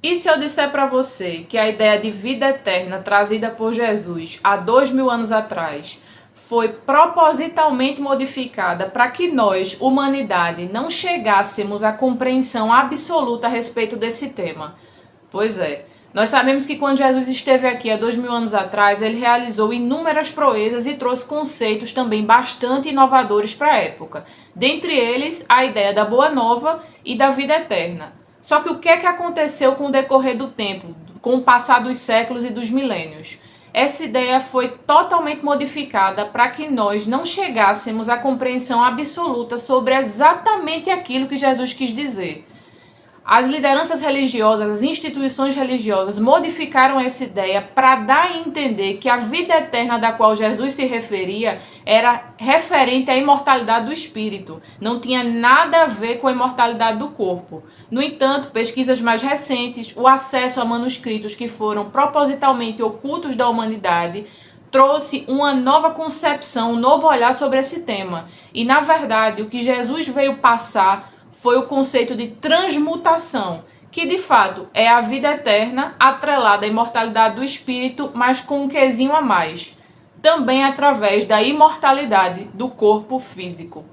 E se eu disser para você que a ideia de vida eterna trazida por Jesus há 2000 anos atrás foi propositalmente modificada para que nós, humanidade, não chegássemos à compreensão absoluta a respeito desse tema? Pois é. Nós sabemos que quando Jesus esteve aqui há 2000 anos atrás, ele realizou inúmeras proezas e trouxe conceitos também bastante inovadores para a época. Dentre eles, a ideia da boa nova e da vida eterna. Só que o que é que aconteceu com o decorrer do tempo, com o passar dos séculos e dos milênios? Essa ideia foi totalmente modificada para que nós não chegássemos à compreensão absoluta sobre exatamente aquilo que Jesus quis dizer. As lideranças religiosas, as instituições religiosas modificaram essa ideia para dar a entender que a vida eterna da qual Jesus se referia era referente à imortalidade do espírito, não tinha nada a ver com a imortalidade do corpo. No entanto, pesquisas mais recentes, o acesso a manuscritos que foram propositalmente ocultos da humanidade, trouxe uma nova concepção, um novo olhar sobre esse tema. E, na verdade, o que Jesus veio passar foi o conceito de transmutação, que de fato é a vida eterna atrelada à imortalidade do espírito, mas com um quezinho a mais, também através da imortalidade do corpo físico.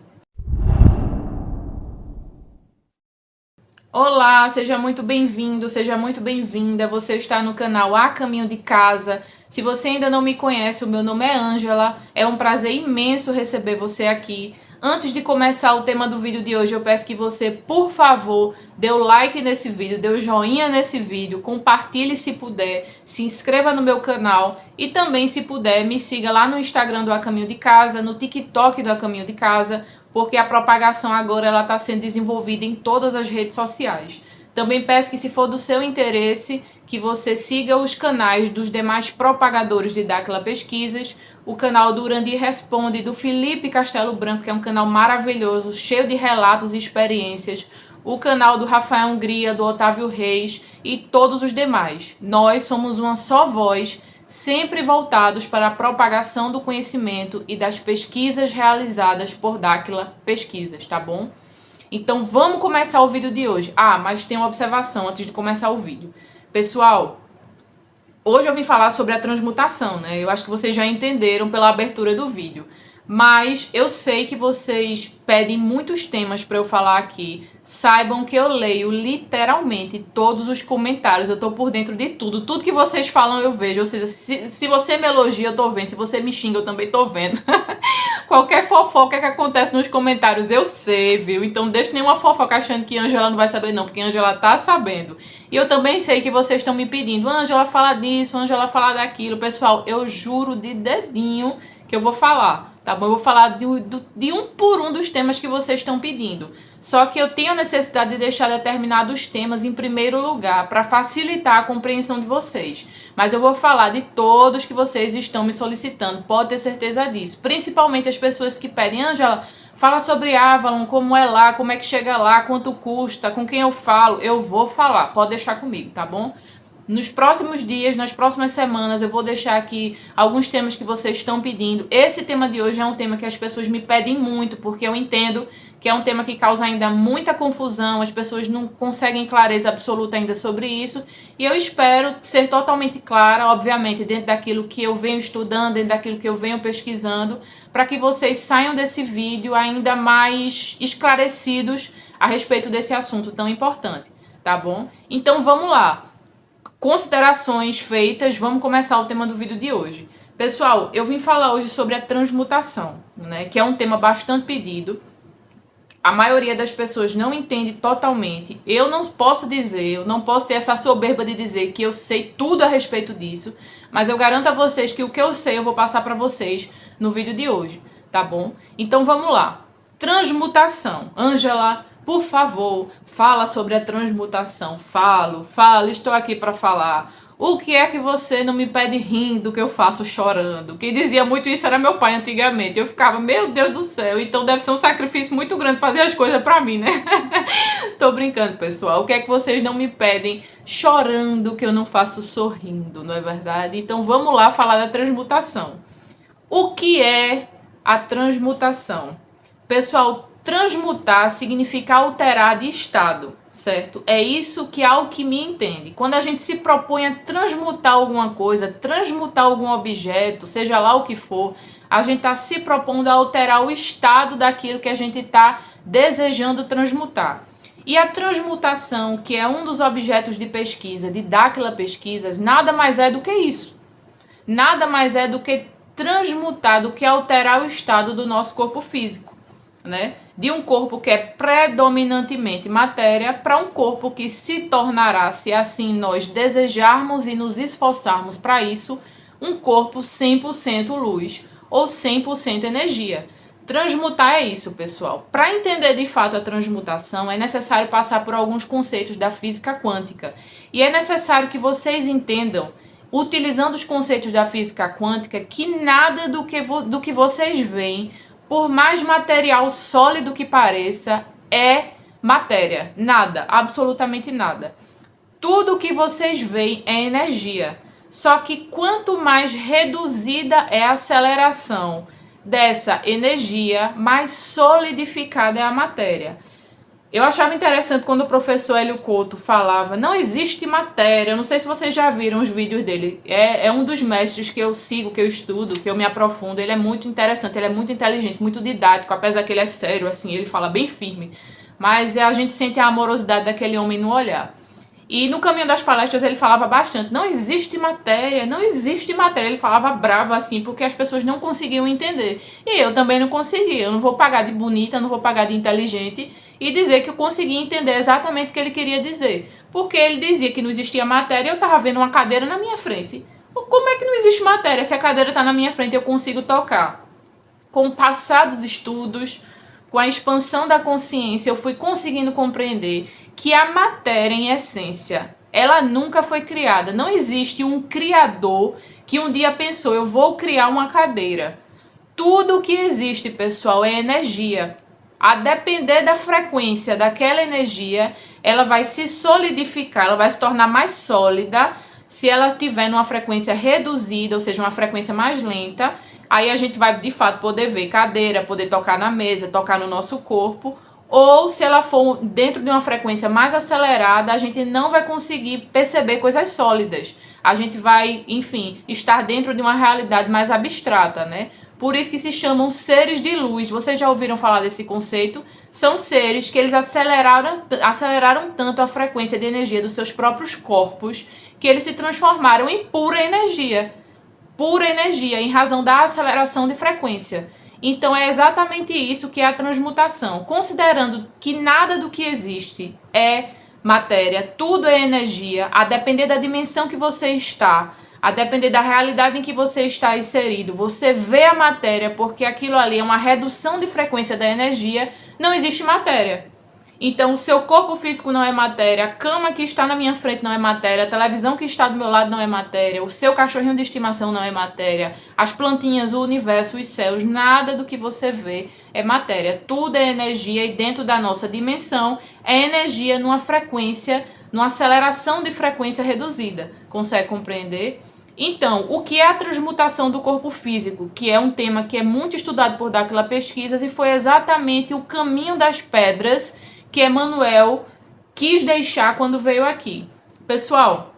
Olá, seja muito bem-vindo, seja muito bem-vinda. Você está no canal A Caminho de Casa. Se você ainda não me conhece, o meu nome é Ângela. É um prazer imenso receber você aqui. Antes de começar o tema do vídeo de hoje, eu peço que você, por favor, dê o like nesse vídeo, dê o joinha nesse vídeo, compartilhe se puder, se inscreva no meu canal e também, se puder, me siga lá no Instagram do A Caminho de Casa, no TikTok do A Caminho de Casa, porque a propagação agora está sendo desenvolvida em todas as redes sociais. Também peço que, se for do seu interesse, que você siga os canais dos demais propagadores de Dáquila Pesquisas, o canal do Urandir Responde, do Felipe Castelo Branco, que é um canal maravilhoso, cheio de relatos e experiências, o canal do Rafael Hungria, do Otávio Reis e todos os demais. Nós somos uma só voz, sempre voltados para a propagação do conhecimento e das pesquisas realizadas por Dáquila Pesquisas, tá bom? Então vamos começar o vídeo de hoje. Mas tem uma observação antes de começar o vídeo. Pessoal, hoje eu vim falar sobre a transmutação, né? Eu acho que vocês já entenderam pela abertura do vídeo. Mas eu sei que vocês pedem muitos temas para eu falar aqui. Saibam que eu leio literalmente todos os comentários. Eu tô por dentro de tudo. Tudo que vocês falam eu vejo. Ou seja, se você me elogia, eu tô vendo. Se você me xinga, eu também tô vendo. Qualquer fofoca que acontece nos comentários eu sei, viu? Então não deixe nenhuma fofoca achando que Ângela não vai saber não, porque Ângela tá sabendo. E eu também sei que vocês estão me pedindo, Ângela, fala disso, Ângela, fala daquilo. Pessoal, eu juro de dedinho que eu vou falar, tá bom? Eu vou falar de um por um dos temas que vocês estão pedindo. Só que eu tenho a necessidade de deixar determinados temas em primeiro lugar para facilitar a compreensão de vocês. Mas eu vou falar de todos que vocês estão me solicitando, pode ter certeza disso. Principalmente as pessoas que pedem, Ângela, fala sobre Avalon, como é lá, como é que chega lá, quanto custa, com quem eu falo. Eu vou falar, pode deixar comigo, tá bom? Nos próximos dias, nas próximas semanas, eu vou deixar aqui alguns temas que vocês estão pedindo. Esse tema de hoje é um tema que as pessoas me pedem muito, porque eu entendo que é um tema que causa ainda muita confusão, as pessoas não conseguem clareza absoluta ainda sobre isso, e eu espero ser totalmente clara, obviamente, dentro daquilo que eu venho estudando, dentro daquilo que eu venho pesquisando, para que vocês saiam desse vídeo ainda mais esclarecidos a respeito desse assunto tão importante, tá bom? Então vamos lá. Considerações feitas, vamos começar o tema do vídeo de hoje. Pessoal, eu vim falar hoje sobre a transmutação, né, que é um tema bastante pedido. A maioria das pessoas não entende totalmente. Eu não posso ter essa soberba de dizer que eu sei tudo a respeito disso, mas eu garanto a vocês que o que eu sei eu vou passar para vocês no vídeo de hoje, tá bom? Então vamos lá. Transmutação. Ângela, por favor, fala sobre a transmutação. Falo, estou aqui para falar. O que é que você não me pede rindo que eu faço chorando? Quem dizia muito isso era meu pai antigamente. Eu ficava, meu Deus do céu, então deve ser um sacrifício muito grande fazer as coisas pra mim, né? Tô brincando, pessoal. O que é que vocês não me pedem chorando que eu não faço sorrindo, não é verdade? Então vamos lá falar da transmutação. O que é a transmutação? Pessoal, transmutar significa alterar de estado. certo? É isso que a alquimia entende. Quando a gente se propõe a transmutar alguma coisa, transmutar algum objeto, seja lá o que for, a gente está se propondo a alterar o estado daquilo que a gente está desejando transmutar. E a transmutação, que é um dos objetos de pesquisa de Dáquila Pesquisas, nada mais é do que isso. Nada mais é do que transmutar, do que alterar o estado do nosso corpo físico, né? De um corpo que é predominantemente matéria para um corpo que se tornará, se assim nós desejarmos e nos esforçarmos para isso, um corpo 100% luz ou 100% energia. Transmutar é isso, pessoal. Para entender de fato a transmutação, é necessário passar por alguns conceitos da física quântica. E é necessário que vocês entendam, utilizando os conceitos da física quântica, que nada do que vocês veem, por mais material sólido que pareça, é matéria. Nada, absolutamente nada. Tudo que vocês veem é energia. Só que quanto mais reduzida é a aceleração dessa energia, mais solidificada é a matéria. Eu achava interessante quando o professor Hélio Couto falava, não existe matéria. Eu não sei se vocês já viram os vídeos dele. É um dos mestres que eu sigo, que eu estudo, que eu me aprofundo. Ele é muito interessante, ele é muito inteligente, muito didático, apesar que ele é sério, assim, ele fala bem firme. Mas a gente sente a amorosidade daquele homem no olhar. E no caminho das palestras ele falava bastante, não existe matéria, não existe matéria. Ele falava bravo assim, porque as pessoas não conseguiam entender. E eu também não conseguia. Eu não vou pagar de bonita, não vou pagar de inteligente e dizer que eu consegui entender exatamente o que ele queria dizer. Porque ele dizia que não existia matéria e eu estava vendo uma cadeira na minha frente. Como é que não existe matéria se a cadeira está na minha frente e eu consigo tocar? Com o passar dos estudos, com a expansão da consciência, eu fui conseguindo compreender que a matéria, em essência, ela nunca foi criada. Não existe um criador que um dia pensou, eu vou criar uma cadeira. Tudo que existe, pessoal, é energia. A depender da frequência daquela energia, ela vai se solidificar, ela vai se tornar mais sólida se ela estiver numa frequência reduzida, ou seja, uma frequência mais lenta. Aí a gente vai, de fato, poder ver cadeira, poder tocar na mesa, tocar no nosso corpo. Ou se ela for dentro de uma frequência mais acelerada, a gente não vai conseguir perceber coisas sólidas. A gente vai, enfim, estar dentro de uma realidade mais abstrata, né? Por isso que se chamam seres de luz. Vocês já ouviram falar desse conceito? São seres que eles aceleraram tanto a frequência de energia dos seus próprios corpos que eles se transformaram em pura energia. Pura energia, em razão da aceleração de frequência. Então é exatamente isso que é a transmutação. Considerando que nada do que existe é matéria, tudo é energia, a depender da dimensão que você está, a depender da realidade em que você está inserido, você vê a matéria porque aquilo ali é uma redução de frequência da energia, não existe matéria. Então, o seu corpo físico não é matéria, a cama que está na minha frente não é matéria, a televisão que está do meu lado não é matéria, o seu cachorrinho de estimação não é matéria, as plantinhas, o universo, os céus, nada do que você vê é matéria. Tudo é energia e dentro da nossa dimensão é energia numa frequência, numa aceleração de frequência reduzida. Consegue compreender? Então, o que é a transmutação do corpo físico? Que é um tema que é muito estudado por Dáquila Pesquisas e foi exatamente o caminho das pedras que Emmanuel quis deixar quando veio aqui. Pessoal,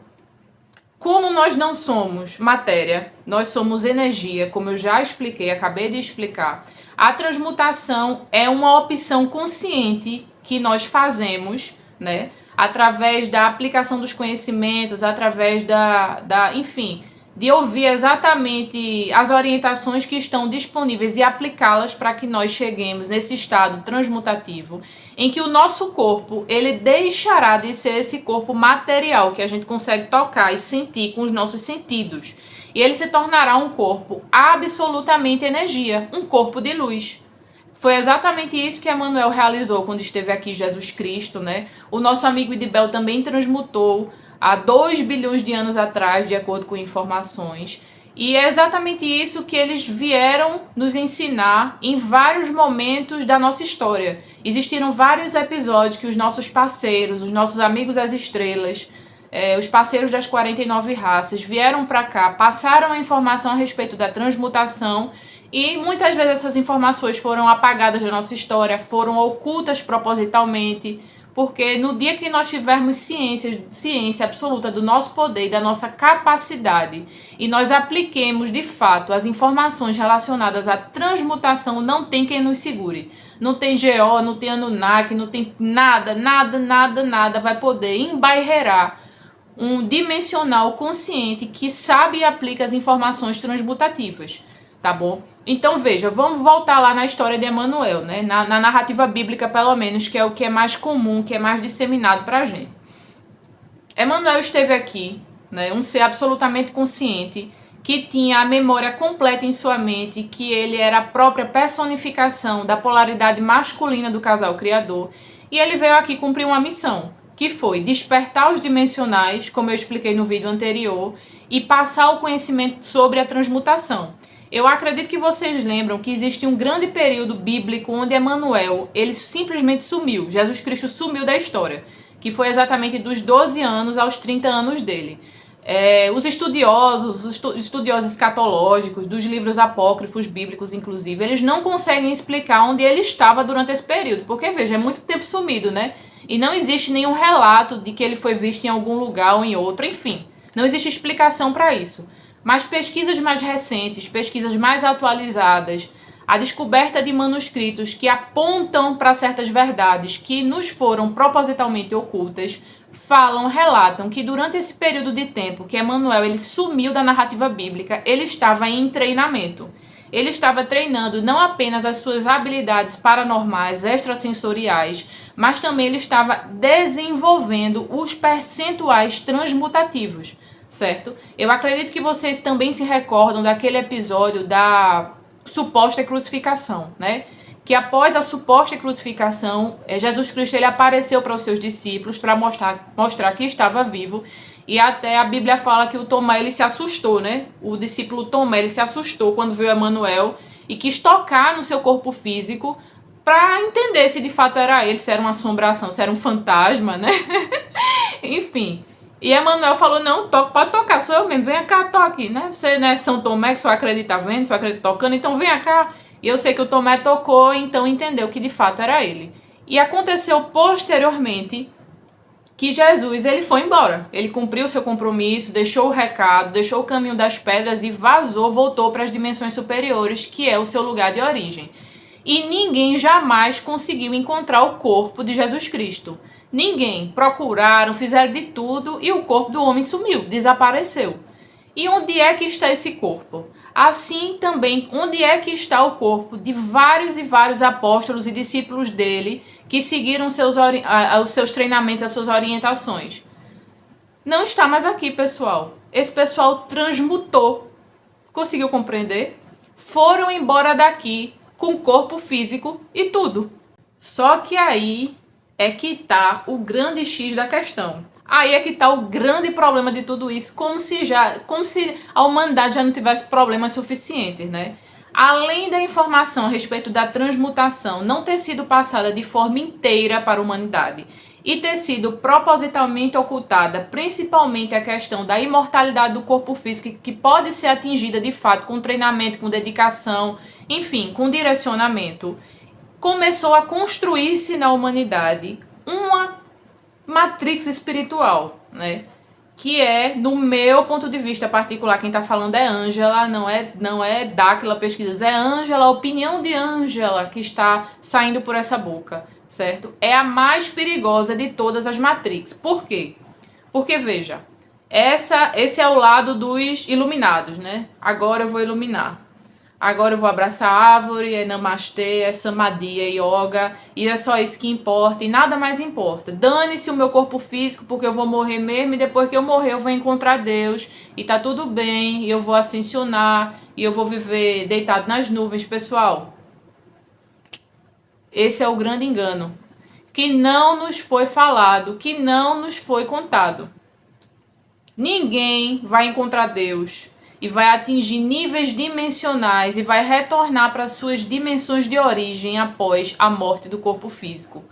como nós não somos matéria, nós somos energia, como eu já expliquei, acabei de explicar. A transmutação é uma opção consciente que nós fazemos, né? Através da aplicação dos conhecimentos, através enfim, de ouvir exatamente as orientações que estão disponíveis e aplicá-las para que nós cheguemos nesse estado transmutativo, em que o nosso corpo, ele deixará de ser esse corpo material que a gente consegue tocar e sentir com os nossos sentidos. E ele se tornará um corpo absolutamente energia, um corpo de luz. Foi exatamente isso que Emmanuel realizou quando esteve aqui Jesus Cristo, né? O nosso amigo Idibel também transmutou há 2 bilhões de anos atrás, de acordo com informações. E é exatamente isso que eles vieram nos ensinar em vários momentos da nossa história. Existiram vários episódios que os nossos parceiros, os nossos amigos das estrelas, os parceiros das 49 raças vieram para cá, passaram a informação a respeito da transmutação e muitas vezes essas informações foram apagadas da nossa história, foram ocultas propositalmente, Porque no dia que nós tivermos ciência absoluta do nosso poder e da nossa capacidade, e nós apliquemos de fato as informações relacionadas à transmutação, não tem quem nos segure. Não tem GO, não tem Anunnaki, não tem nada vai poder embairrar um dimensional consciente que sabe e aplica as informações transmutativas. Tá bom? Então veja, vamos voltar lá na história de Emanuel, né? Na narrativa bíblica, pelo menos, que é o que é mais comum, que é mais disseminado pra gente. Emanuel esteve aqui, né? Um ser absolutamente consciente, que tinha a memória completa em sua mente, que ele era a própria personificação da polaridade masculina do casal criador, e ele veio aqui cumprir uma missão, que foi despertar os dimensionais, como eu expliquei no vídeo anterior, e passar o conhecimento sobre a transmutação. Eu acredito que vocês lembram que existe um grande período bíblico onde Emanuel, ele simplesmente sumiu. Jesus Cristo sumiu da história, que foi exatamente dos 12 anos aos 30 anos dele. Os estudiosos escatológicos, dos livros apócrifos bíblicos, inclusive, eles não conseguem explicar onde ele estava durante esse período, porque, veja, é muito tempo sumido, né? E não existe nenhum relato de que ele foi visto em algum lugar ou em outro, enfim, não existe explicação para isso. Mas pesquisas mais recentes, pesquisas mais atualizadas, a descoberta de manuscritos que apontam para certas verdades que nos foram propositalmente ocultas, relatam que durante esse período de tempo que Emanuel ele sumiu da narrativa bíblica, ele estava em treinamento. Ele estava treinando não apenas as suas habilidades paranormais, extrasensoriais, mas também ele estava desenvolvendo os percentuais transmutativos. Certo? Eu acredito que vocês também se recordam daquele episódio da suposta crucificação, né? Que após a suposta crucificação, Jesus Cristo ele apareceu para os seus discípulos para mostrar que estava vivo, e até a Bíblia fala que o Tomé ele se assustou, né? O discípulo Tomé ele se assustou quando viu Emanuel e quis tocar no seu corpo físico para entender se de fato era ele, se era uma assombração, se era um fantasma, né? Enfim. E Emanuel falou, não, pode tocar, sou eu mesmo, venha cá, toque, né? Você não é São Tomé que só acredita vendo, só acredita tocando, então venha cá. E eu sei que o Tomé tocou, então entendeu que de fato era ele. E aconteceu posteriormente que Jesus, ele foi embora. Ele cumpriu o seu compromisso, deixou o recado, deixou o caminho das pedras e vazou, voltou para as dimensões superiores, que é o seu lugar de origem. E ninguém jamais conseguiu encontrar o corpo de Jesus Cristo. Ninguém. Procuraram, fizeram de tudo e o corpo do homem sumiu, desapareceu. E onde é que está esse corpo? Assim também, onde é que está o corpo de vários e vários apóstolos e discípulos dele que seguiram os seus treinamentos, as suas orientações? Não está mais aqui, pessoal. Esse pessoal transmutou. Conseguiu compreender? Foram embora daqui com corpo físico e tudo. Só que aí é que está o grande X da questão. Aí é que está o grande problema de tudo isso, como se a humanidade já não tivesse problemas suficientes, né? Além da informação a respeito da transmutação não ter sido passada de forma inteira para a humanidade e ter sido propositalmente ocultada, principalmente a questão da imortalidade do corpo físico, que pode ser atingida de fato com treinamento, com dedicação, enfim, com direcionamento, começou a construir-se na humanidade uma matrix espiritual, né? Que é, no meu ponto de vista particular, quem está falando é Ângela, não é Dáquila Pesquisas, é Ângela, a opinião de Ângela que está saindo por essa boca, certo? É a mais perigosa de todas as matrix. Por quê? Porque, veja, esse é o lado dos iluminados, né? Agora eu vou iluminar. Agora eu vou abraçar a árvore, é namastê, é samadhi, é yoga, e é só isso que importa, e nada mais importa. Dane-se o meu corpo físico, porque eu vou morrer mesmo, e depois que eu morrer eu vou encontrar Deus, e tá tudo bem, e eu vou ascensionar, e eu vou viver deitado nas nuvens, pessoal. Esse é o grande engano, que não nos foi falado, que não nos foi contado. Ninguém vai encontrar Deus e vai atingir níveis dimensionais e vai retornar para suas dimensões de origem após a morte do corpo físico.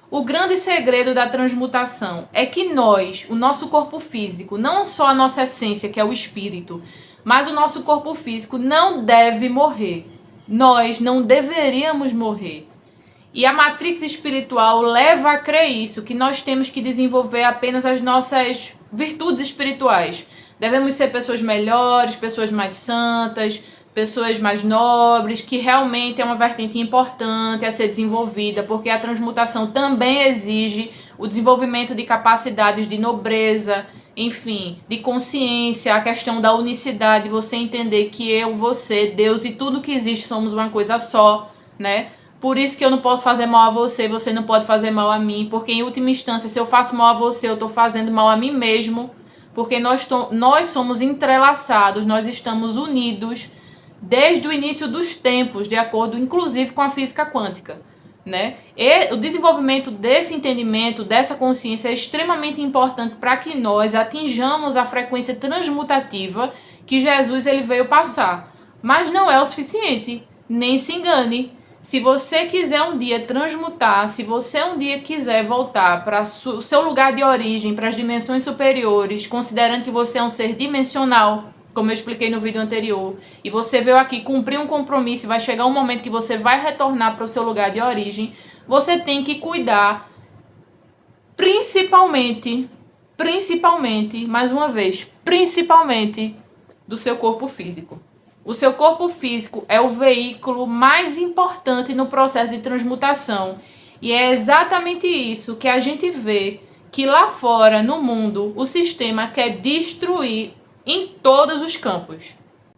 O grande segredo da transmutação é que nós, o nosso corpo físico, não só a nossa essência, que é o espírito, mas o nosso corpo físico não deve morrer. Nós não deveríamos morrer. E a matrix espiritual leva a crer isso, que nós temos que desenvolver apenas as nossas virtudes espirituais. Devemos ser pessoas melhores, pessoas mais santas, pessoas mais nobres, que realmente é uma vertente importante a ser desenvolvida, porque a transmutação também exige o desenvolvimento de capacidades de nobreza, enfim, de consciência, a questão da unicidade, você entender que eu, você, Deus e tudo que existe somos uma coisa só, né? Por isso que eu não posso fazer mal a você, você não pode fazer mal a mim, porque em última instância, se eu faço mal a você, eu estou fazendo mal a mim mesmo, porque nós somos entrelaçados, nós estamos unidos desde o início dos tempos, de acordo inclusive com a física quântica, né? E o desenvolvimento desse entendimento, dessa consciência é extremamente importante para que nós atinjamos a frequência transmutativa que Jesus ele veio passar. Mas não é o suficiente, nem se engane. Se você quiser um dia transmutar, se você um dia quiser voltar para o seu lugar de origem, para as dimensões superiores, considerando que você é um ser dimensional, como eu expliquei no vídeo anterior, e você veio aqui cumprir um compromisso e vai chegar um momento que você vai retornar para o seu lugar de origem, você tem que cuidar principalmente, mais uma vez, principalmente do seu corpo físico. O seu corpo físico é o veículo mais importante no processo de transmutação. E é exatamente isso que a gente vê que lá fora, no mundo, o sistema quer destruir em todos os campos.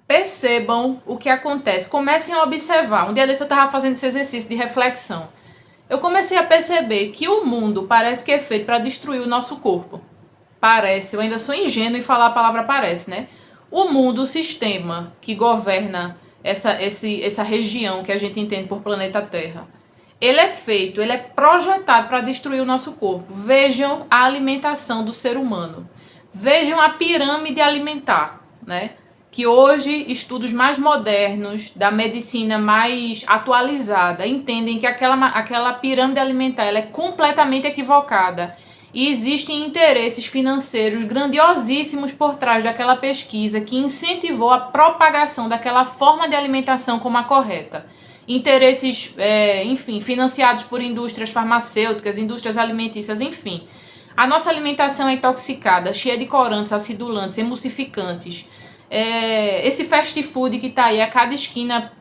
Percebam o que acontece. Comecem a observar. Um dia desse eu estava fazendo esse exercício de reflexão. Eu comecei a perceber que o mundo parece que é feito para destruir o nosso corpo. Parece. Eu ainda sou ingênuo em falar a palavra parece, né? O mundo, o sistema que governa essa região que a gente entende por planeta Terra, ele é feito, ele é projetado para destruir o nosso corpo. Vejam a alimentação do ser humano. Vejam a pirâmide alimentar, né? Que hoje estudos mais modernos, da medicina mais atualizada, entendem que aquela pirâmide alimentar ela é completamente equivocada. E existem interesses financeiros grandiosíssimos por trás daquela pesquisa que incentivou a propagação daquela forma de alimentação como a correta. Interesses, enfim, financiados por indústrias farmacêuticas, indústrias alimentícias, enfim. A nossa alimentação é intoxicada, cheia de corantes, acidulantes, emulsificantes. Esse fast food que está aí, a cada esquina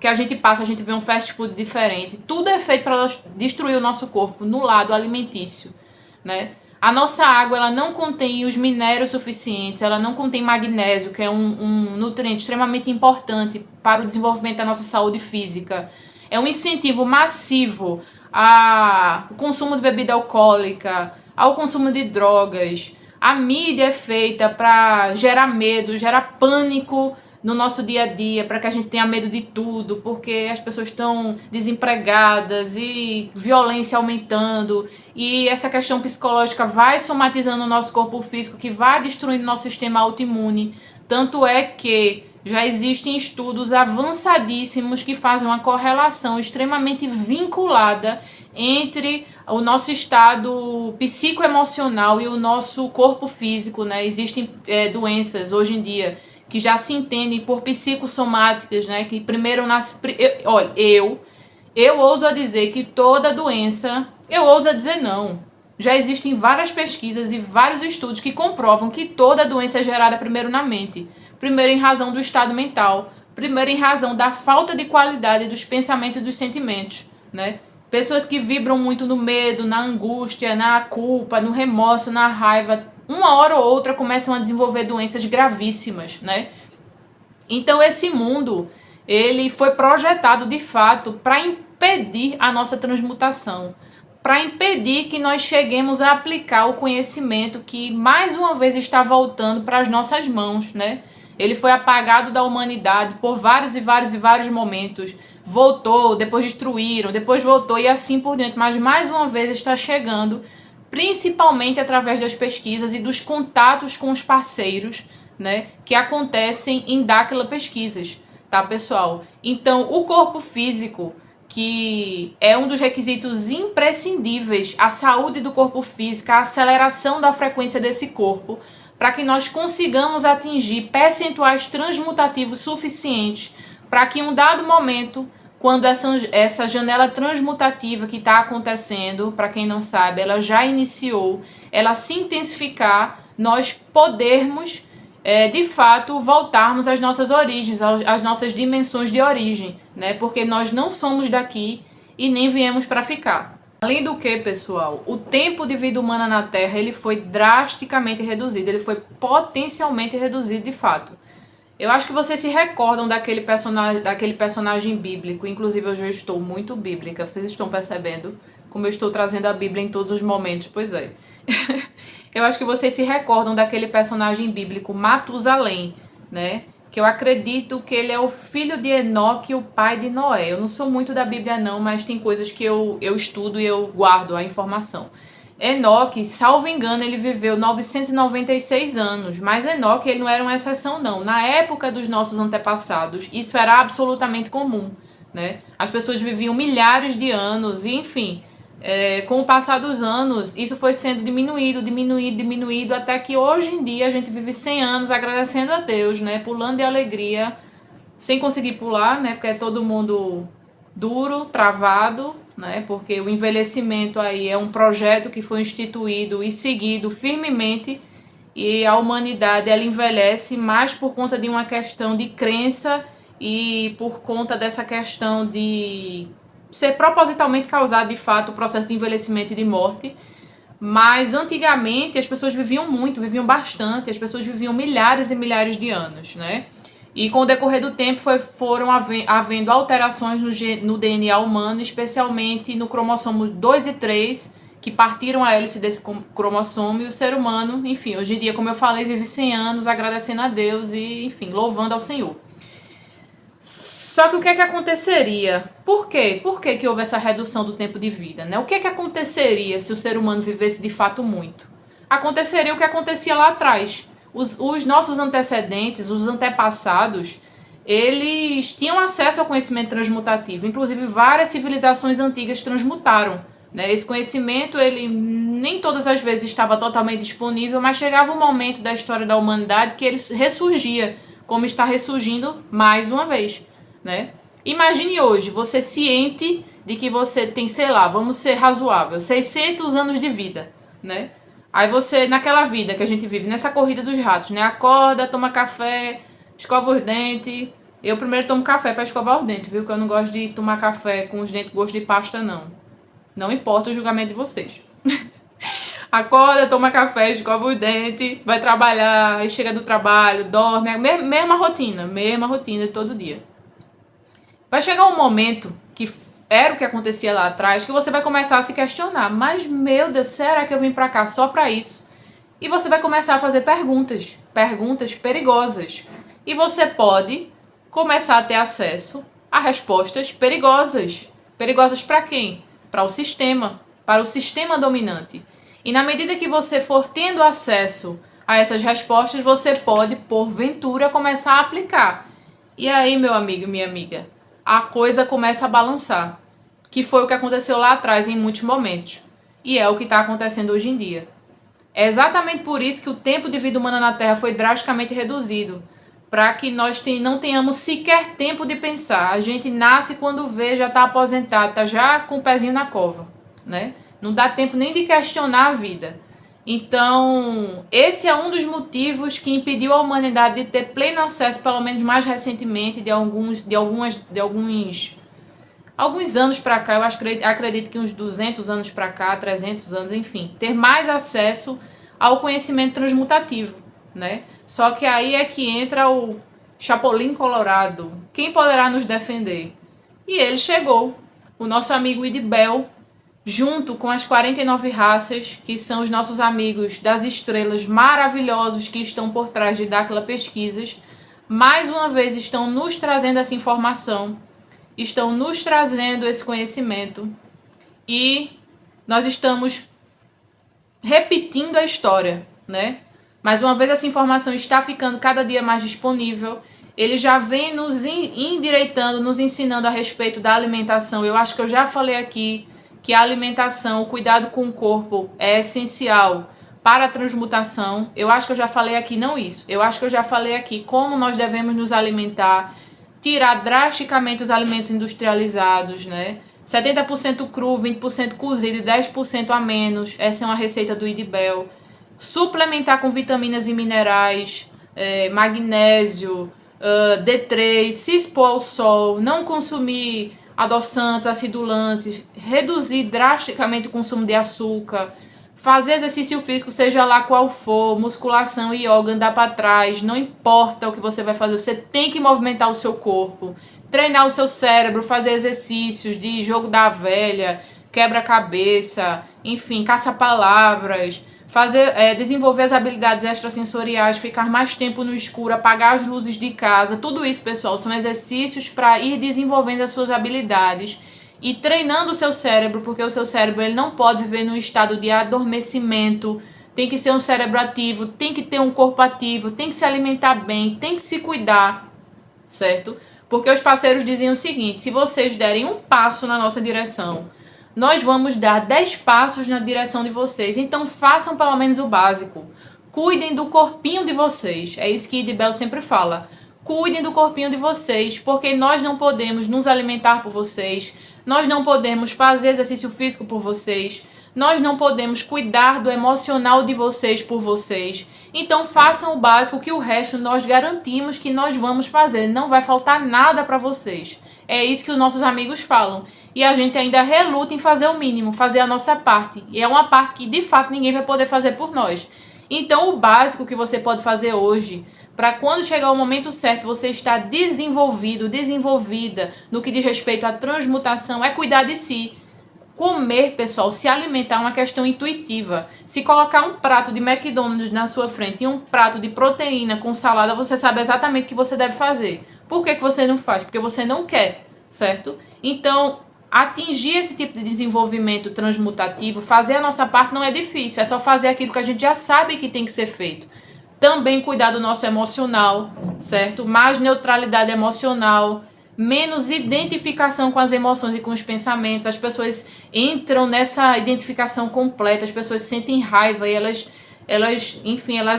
que a gente passa, a gente vê um fast food diferente. Tudo é feito para destruir o nosso corpo no lado alimentício, né? A nossa água ela não contém os minérios suficientes, ela não contém magnésio, que é um nutriente extremamente importante para o desenvolvimento da nossa saúde física. É um incentivo massivo ao consumo de bebida alcoólica, ao consumo de drogas. A mídia é feita para gerar medo, gerar pânico no nosso dia a dia, para que a gente tenha medo de tudo, porque as pessoas estão desempregadas e violência aumentando, e essa questão psicológica vai somatizando o nosso corpo físico, que vai destruindo o nosso sistema autoimune. Tanto é que já existem estudos avançadíssimos que fazem uma correlação extremamente vinculada entre o nosso estado psicoemocional e o nosso corpo físico, né? Existem doenças hoje em dia que já se entendem por psicossomáticas, né? Que primeiro nasce... Olha, eu ouso a dizer que toda doença... Eu ouso a dizer não. Já existem várias pesquisas e vários estudos que comprovam que toda doença é gerada primeiro na mente. Primeiro em razão do estado mental. Primeiro em razão da falta de qualidade dos pensamentos e dos sentimentos, né? Pessoas que vibram muito no medo, na angústia, na culpa, no remorso, na raiva... uma hora ou outra começam a desenvolver doenças gravíssimas, né? Então esse mundo, ele foi projetado de fato para impedir a nossa transmutação, para impedir que nós cheguemos a aplicar o conhecimento que mais uma vez está voltando para as nossas mãos, né? Ele foi apagado da humanidade por vários e vários momentos. Voltou, depois destruíram, depois voltou e assim por diante, mas mais uma vez está chegando, principalmente através das pesquisas e dos contatos com os parceiros, né, que acontecem em Dáquila Pesquisas, tá, pessoal? Então, o corpo físico, que é um dos requisitos imprescindíveis, a saúde do corpo físico, a aceleração da frequência desse corpo, para que nós consigamos atingir percentuais transmutativos suficientes para que em um dado momento quando essa janela transmutativa que está acontecendo, para quem não sabe, ela já iniciou, ela se intensificar, nós podermos, de fato, voltarmos às nossas origens, às nossas dimensões de origem, né? Porque nós não somos daqui e nem viemos para ficar. Além do que, pessoal, o tempo de vida humana na Terra ele foi drasticamente reduzido, ele foi potencialmente reduzido de fato. Eu acho que vocês se recordam daquele personagem bíblico, inclusive eu já estou muito bíblica, vocês estão percebendo como eu estou trazendo a Bíblia em todos os momentos, pois é. Eu acho que vocês se recordam daquele personagem bíblico Matusalém, né? Que eu acredito que ele é o filho de Enoque e o pai de Noé. Eu não sou muito da Bíblia não, mas tem coisas que eu estudo e eu guardo a informação. Enoque, salvo engano, ele viveu 996 anos, mas Enoque ele não era uma exceção não. Na época dos nossos antepassados, isso era absolutamente comum, né? As pessoas viviam milhares de anos e, enfim, com o passar dos anos, isso foi sendo diminuído, até que hoje em dia a gente vive 100 anos agradecendo a Deus, né? Pulando de alegria, sem conseguir pular, né? Porque é todo mundo duro, travado, né? Porque o envelhecimento aí é um projeto que foi instituído e seguido firmemente, e a humanidade ela envelhece mais por conta de uma questão de crença e por conta dessa questão de ser propositalmente causado de fato o processo de envelhecimento e de morte. Mas antigamente as pessoas viviam muito, viviam bastante, as pessoas viviam milhares e milhares de anos, né? E com o decorrer do tempo foram havendo alterações no DNA humano, especialmente no cromossomo 2 e 3, que partiram a hélice desse cromossomo, e o ser humano, enfim, hoje em dia, como eu falei, vive 100 anos agradecendo a Deus e, enfim, louvando ao Senhor. Só que o que é que aconteceria? Por quê? Por que houve essa redução do tempo de vida, né? O que é que aconteceria se o ser humano vivesse de fato muito? Aconteceria o que acontecia lá atrás. Os nossos antecedentes, os antepassados, eles tinham acesso ao conhecimento transmutativo. Inclusive, várias civilizações antigas transmutaram, né? Esse conhecimento, ele nem todas as vezes estava totalmente disponível, mas chegava um momento da história da humanidade que ele ressurgia, como está ressurgindo mais uma vez, né? Imagine hoje, você ciente de que você tem, sei lá, vamos ser razoável, 600 anos de vida, né? Aí você, naquela vida que a gente vive, nessa corrida dos ratos, né? Acorda, toma café, escova os dentes. Eu primeiro tomo café para escovar os dentes, viu? Que eu não gosto de tomar café com os dentes gosto de pasta, não. Não importa o julgamento de vocês. Acorda, toma café, escova os dentes, vai trabalhar, aí chega do trabalho, dorme. Mesma rotina de todo dia. Vai chegar um momento que era o que acontecia lá atrás, que você vai começar a se questionar. Mas, meu Deus, será que eu vim pra cá só pra isso? E você vai começar a fazer perguntas perigosas. E você pode começar a ter acesso a respostas perigosas. Perigosas para quem? Para o sistema dominante. E na medida que você for tendo acesso a essas respostas, você pode, porventura, começar a aplicar. E aí, meu amigo e minha amiga, a coisa começa a balançar, que foi o que aconteceu lá atrás em muitos momentos, e é o que está acontecendo hoje em dia. É exatamente por isso que o tempo de vida humana na Terra foi drasticamente reduzido, para que nós não tenhamos sequer tempo de pensar. A gente nasce, quando vê, já está aposentado, está já com o pezinho na cova, né? Não dá tempo nem de questionar a vida. Então, esse é um dos motivos que impediu a humanidade de ter pleno acesso, pelo menos mais recentemente, de alguns anos para cá, acredito que uns 200 anos para cá, 300 anos, enfim, ter mais acesso ao conhecimento transmutativo, né? Só que aí é que entra o Chapolin Colorado. Quem poderá nos defender? E ele chegou, o nosso amigo Idibel, junto com as 49 raças, que são os nossos amigos das estrelas maravilhosos que estão por trás de Dáquila Pesquisas, mais uma vez estão nos trazendo essa informação, estão nos trazendo esse conhecimento, e nós estamos repetindo a história, né? Mais uma vez essa informação está ficando cada dia mais disponível. Ele já vem nos endireitando, nos ensinando a respeito da alimentação. Eu acho que eu já falei aqui que a alimentação, o cuidado com o corpo é essencial para a transmutação. Eu acho que eu já falei aqui, não isso. Eu acho que eu já falei aqui como nós devemos nos alimentar, tirar drasticamente os alimentos industrializados, né? 70% cru, 20% cozido e 10% a menos. Essa é uma receita do Idibel. Suplementar com vitaminas e minerais, magnésio, D3, se expor ao sol, não consumir adoçantes, acidulantes, reduzir drasticamente o consumo de açúcar, fazer exercício físico, seja lá qual for, musculação, yoga, andar para trás, não importa o que você vai fazer, você tem que movimentar o seu corpo, treinar o seu cérebro, fazer exercícios de jogo da velha, quebra-cabeça, enfim, caça-palavras, desenvolver as habilidades extrasensoriais, ficar mais tempo no escuro, apagar as luzes de casa. Tudo isso, pessoal, são exercícios para ir desenvolvendo as suas habilidades e treinando o seu cérebro, porque o seu cérebro ele não pode viver num estado de adormecimento. Tem que ser um cérebro ativo, tem que ter um corpo ativo, tem que se alimentar bem, tem que se cuidar, certo? Porque os parceiros dizem o seguinte: se vocês derem um passo na nossa direção, nós vamos dar 10 passos na direção de vocês. Então façam pelo menos o básico. Cuidem do corpinho de vocês. É isso que Idibel sempre fala. Cuidem do corpinho de vocês, porque nós não podemos nos alimentar por vocês. Nós não podemos fazer exercício físico por vocês. Nós não podemos cuidar do emocional de vocês por vocês. Então façam o básico, que o resto nós garantimos que nós vamos fazer. Não vai faltar nada para vocês. É isso que os nossos amigos falam. E a gente ainda reluta em fazer o mínimo, fazer a nossa parte. E é uma parte que, de fato, ninguém vai poder fazer por nós. Então, o básico que você pode fazer hoje, para quando chegar o momento certo, você estar desenvolvido, desenvolvida no que diz respeito à transmutação, é cuidar de si. Comer, pessoal, se alimentar é uma questão intuitiva. Se colocar um prato de McDonald's na sua frente e um prato de proteína com salada, você sabe exatamente o que você deve fazer. Por que você não faz? Porque você não quer, certo? Então, atingir esse tipo de desenvolvimento transmutativo, fazer a nossa parte não é difícil, é só fazer aquilo que a gente já sabe que tem que ser feito. Também cuidar do nosso emocional, certo? Mais neutralidade emocional, menos identificação com as emoções e com os pensamentos. As pessoas entram nessa identificação completa, as pessoas sentem raiva e elas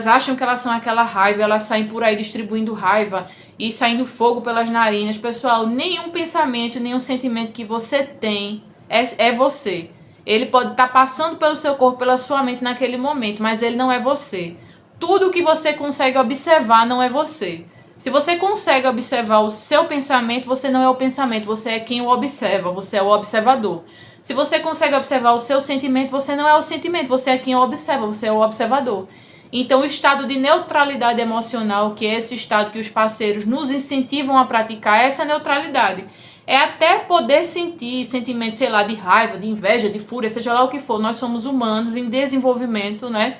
acham que elas são aquela raiva, elas saem por aí distribuindo raiva e saindo fogo pelas narinas. Pessoal, nenhum pensamento, nenhum sentimento que você tem é você. Ele pode estar passando pelo seu corpo, pela sua mente naquele momento, mas ele não é você. Tudo que você consegue observar não é você. Se você consegue observar o seu pensamento, você não é o pensamento, você é quem o observa, você é o observador. Se você consegue observar o seu sentimento, você não é o sentimento, você é quem o observa, você é o observador. Então, o estado de neutralidade emocional, que é esse estado que os parceiros nos incentivam a praticar, essa neutralidade. É até poder sentir sentimentos, sei lá, de raiva, de inveja, de fúria, seja lá o que for. Nós somos humanos em desenvolvimento, né?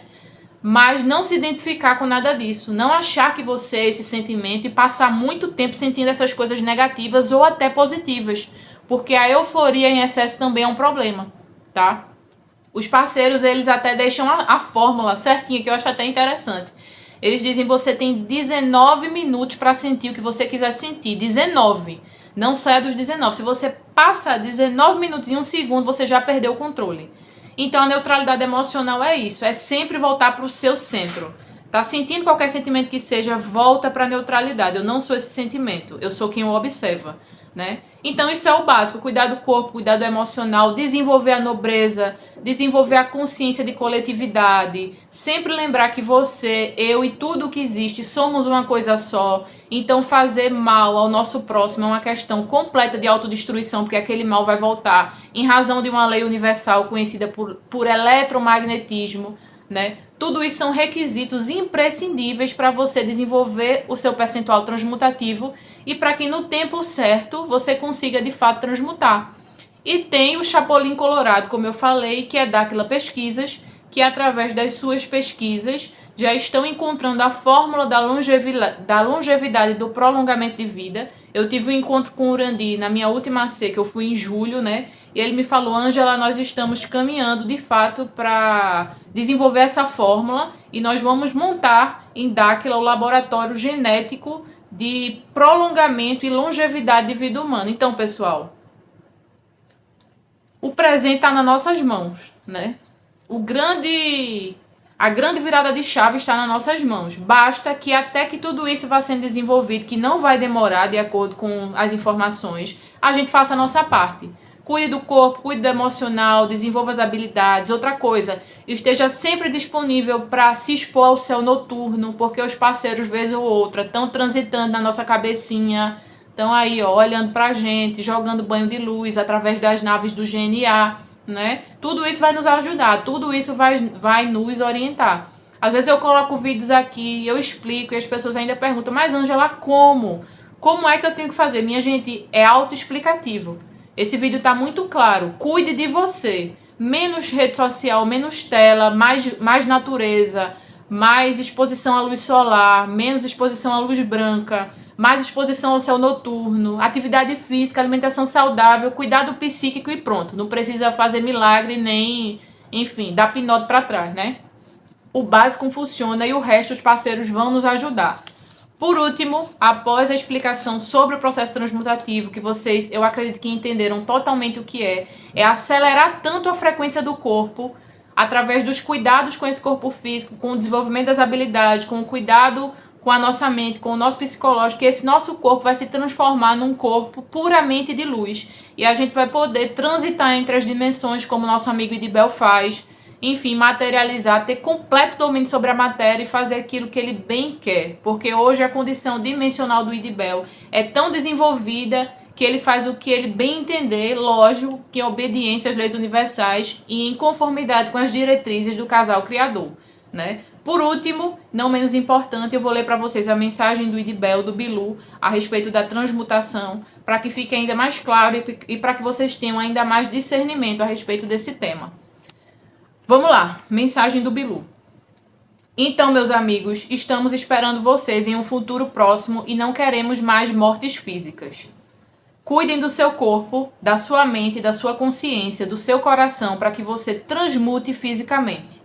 Mas não se identificar com nada disso. Não achar que você é esse sentimento e passar muito tempo sentindo essas coisas negativas ou até positivas. Porque a euforia em excesso também é um problema, tá? Os parceiros, eles até deixam a fórmula certinha, que eu acho até interessante. Eles dizem: você tem 19 minutos para sentir o que você quiser sentir. 19. Não saia dos 19. Se você passa 19 minutos em um segundo, você já perdeu o controle. Então, a neutralidade emocional é isso. É sempre voltar para o seu centro. Tá sentindo qualquer sentimento que seja, volta para a neutralidade. Eu não sou esse sentimento. Eu sou quem o observa, né? Então isso é o básico: cuidar do corpo, cuidar do emocional, desenvolver a nobreza, desenvolver a consciência de coletividade, sempre lembrar que você, eu e tudo que existe somos uma coisa só. Então fazer mal ao nosso próximo é uma questão completa de autodestruição, porque aquele mal vai voltar em razão de uma lei universal conhecida por eletromagnetismo, né? Tudo isso são requisitos imprescindíveis para você desenvolver o seu percentual transmutativo e para que no tempo certo você consiga de fato transmutar. E tem o Chapolin Colorado, como eu falei, que é Dáquila Pesquisas, que através das suas pesquisas já estão encontrando a fórmula da longevidade do prolongamento de vida. Eu tive um encontro com o Urandi na minha última C, que eu fui em julho, né? E ele me falou: Ângela, nós estamos caminhando de fato para desenvolver essa fórmula e nós vamos montar em Dáquila o laboratório genético de prolongamento e longevidade de vida humana. Então, pessoal, o presente está nas nossas mãos, né? A grande virada de chave está nas nossas mãos. Basta que até que tudo isso vá sendo desenvolvido, que não vai demorar de acordo com as informações, a gente faça a nossa parte. Cuide do corpo, cuide do emocional, desenvolva as habilidades. Outra coisa, esteja sempre disponível para se expor ao céu noturno, porque os parceiros, vez ou outra, estão transitando na nossa cabecinha, estão aí, ó, olhando pra gente, jogando banho de luz através das naves do GNA, né? Tudo isso vai nos ajudar, tudo isso vai nos orientar. Às vezes eu coloco vídeos aqui, eu explico e as pessoas ainda perguntam, mas Ângela, como? Como é que eu tenho que fazer? Minha gente, é autoexplicativo. Esse vídeo tá muito claro. Cuide de você. Menos rede social, menos tela, mais natureza, mais exposição à luz solar, menos exposição à luz branca, mais exposição ao céu noturno, atividade física, alimentação saudável, cuidado psíquico e pronto. Não precisa fazer milagre nem, enfim, dar pinote para trás, né? O básico funciona e o resto os parceiros vão nos ajudar. Por último, após a explicação sobre o processo transmutativo, que vocês, eu acredito que entenderam totalmente o que é acelerar tanto a frequência do corpo, através dos cuidados com esse corpo físico, com o desenvolvimento das habilidades, com o cuidado com a nossa mente, com o nosso psicológico, que esse nosso corpo vai se transformar num corpo puramente de luz. E a gente vai poder transitar entre as dimensões, como nosso amigo Idibel faz, enfim, materializar, ter completo domínio sobre a matéria e fazer aquilo que ele bem quer. Porque hoje a condição dimensional do Idibel é tão desenvolvida que ele faz o que ele bem entender, lógico, que em obediência às leis universais e em conformidade com as diretrizes do casal criador, né? Por último, não menos importante, eu vou ler para vocês a mensagem do Idibel, do Bilu, a respeito da transmutação, para que fique ainda mais claro e para que vocês tenham ainda mais discernimento a respeito desse tema. Vamos lá, mensagem do Bilu. Então, meus amigos, estamos esperando vocês em um futuro próximo e não queremos mais mortes físicas. Cuidem do seu corpo, da sua mente, da sua consciência, do seu coração, para que você transmute fisicamente.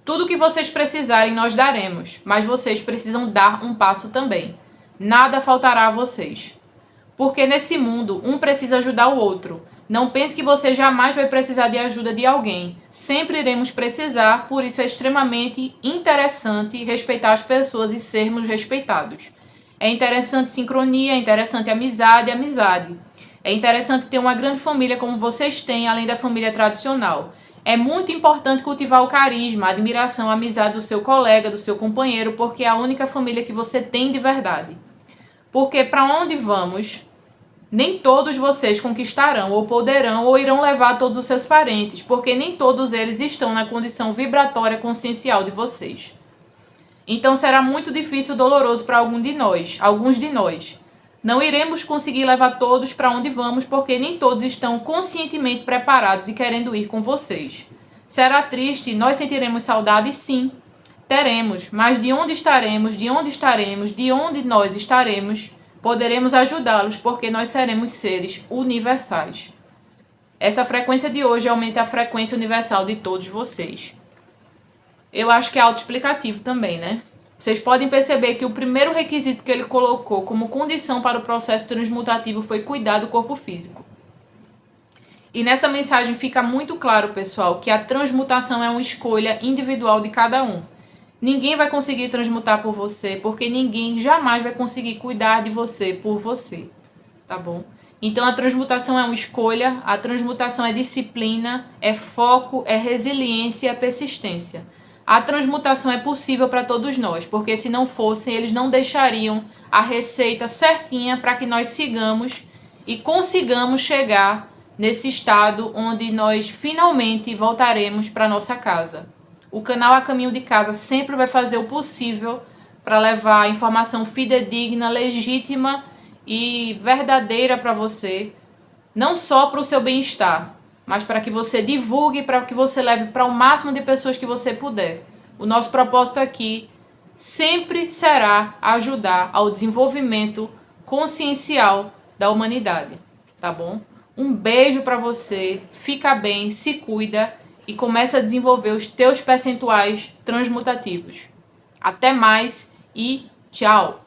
Tudo o que vocês precisarem nós daremos, mas vocês precisam dar um passo também. Nada faltará a vocês. Porque nesse mundo, um precisa ajudar o outro. Não pense que você jamais vai precisar de ajuda de alguém. Sempre iremos precisar, por isso é extremamente interessante respeitar as pessoas e sermos respeitados. É interessante sincronia, é interessante amizade. É interessante ter uma grande família como vocês têm, além da família tradicional. É muito importante cultivar o carisma, a admiração, a amizade do seu colega, do seu companheiro, porque é a única família que você tem de verdade. Porque para onde vamos, nem todos vocês conquistarão, ou poderão, ou irão levar todos os seus parentes, porque nem todos eles estão na condição vibratória consciencial de vocês. Então será muito difícil e doloroso para alguns de nós. Não iremos conseguir levar todos para onde vamos, porque nem todos estão conscientemente preparados e querendo ir com vocês. Será triste, nós sentiremos saudade, sim. Teremos, mas de onde estaremos, de onde nós estaremos, poderemos ajudá-los, porque nós seremos seres universais. Essa frequência de hoje aumenta a frequência universal de todos vocês. Eu acho que é autoexplicativo também, né? Vocês podem perceber que o primeiro requisito que ele colocou como condição para o processo transmutativo foi cuidar do corpo físico. E nessa mensagem fica muito claro, pessoal, que a transmutação é uma escolha individual de cada um. Ninguém vai conseguir transmutar por você, porque ninguém jamais vai conseguir cuidar de você por você, tá bom? Então a transmutação é uma escolha, a transmutação é disciplina, é foco, é resiliência e é persistência. A transmutação é possível para todos nós, porque se não fossem, eles não deixariam a receita certinha para que nós sigamos e consigamos chegar nesse estado onde nós finalmente voltaremos para nossa casa. O canal A Caminho de Casa sempre vai fazer o possível para levar informação fidedigna, legítima e verdadeira para você, não só para o seu bem-estar, mas para que você divulgue, para que você leve para o máximo de pessoas que você puder. O nosso propósito aqui sempre será ajudar ao desenvolvimento consciencial da humanidade, tá bom? Um beijo para você, fica bem, se cuida e começa a desenvolver os teus percentuais transmutativos. Até mais e tchau!